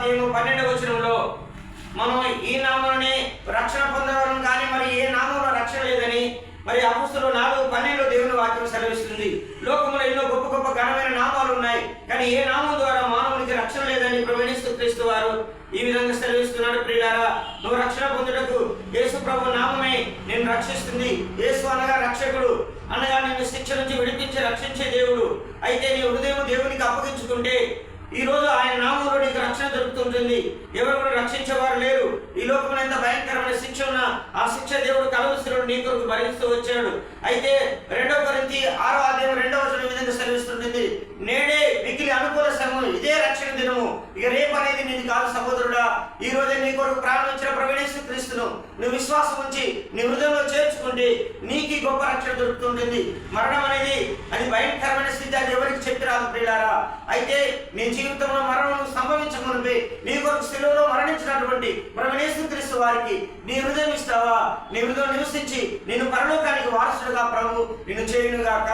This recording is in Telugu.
అధ్యాయము 12వ వచనంలో మనం ఈ నామంలోనే రక్షణ పొందవరం కానీ మరి ఏ నామంలో రక్షణ లేదని మరి అపోస్తలులు 4:12 దేవుని వాక్యం సెలవిస్తుంది. లోకంలో ఎన్నో గొప్ప గొప్ప ఘనమైన నామాలు ఉన్నాయి, కానీ ఏ నామం ద్వారా మానవునికి రక్షణ లేదని ప్రభువైన యేసుక్రీస్తు వారు ఈ విధంగా సెలవిస్తున్నాడు. ప్రియులారా, నువ్వు రక్షణ పొందుటకు యేసు ప్రభు నామమే నేను రక్షిస్తుంది. యేసు అనగా రక్షకుడు, అనగా నిన్ను శిక్ష నుంచి విడిపించి రక్షించే దేవుడు. అయితే నీ హృదయం దేవునికి అప్పగించుకుంటే ఈ రోజు ఆయన నామంలో నీకు రక్షణ దొరుకుతుంటుంది. ఎవరు కూడా రక్షించేవారు లేరు. ఈ లోకంలో ఎంత భయంకరమైన శిక్ష ఉన్నా ఆ శిక్ష దేవుడు కలువరిస్తుడు నీ కొరకు భరిస్తూ వచ్చాడు. అయితే 2 కొరింథీ 6వ అధ్యాయం 2వ వచనం ఈ విధంగా సెలవిస్తుంటుంది, నేడే మిగిలి అనుకూల సమయం, ఇదే రక్షణ దినము, ఇక రేపు అనేది నీది కాదు సహోదరుడా. ఈ రోజే నీ కొరకు ప్రాణం ఇచ్చిన ప్రభువైన యేసుక్రీస్తును నువ్వు విశ్వాసం ఉంచి నీ హృదయంలో చేర్చుకుంటే నీకు గొప్ప రక్షణ దొరుకుతుంటుంది. మరణం అనేది అది భయంకరమైన స్థితి, అది ఎవరికి చెప్పి రాదు ప్రియులారా. అయితే నీ జీవితంలో మరణం సంభవించమునిపై నీ కొరకు శిలువలో మరణించినటువంటి ప్రభువైన యేసుక్రీస్తు వారికి నీ హృదయం ఇస్తావా? నీ హృదయం నివసించి నిన్ను పరలోకానికి వారసుడుగా ప్రభు నిన్ను చేయునుగాక.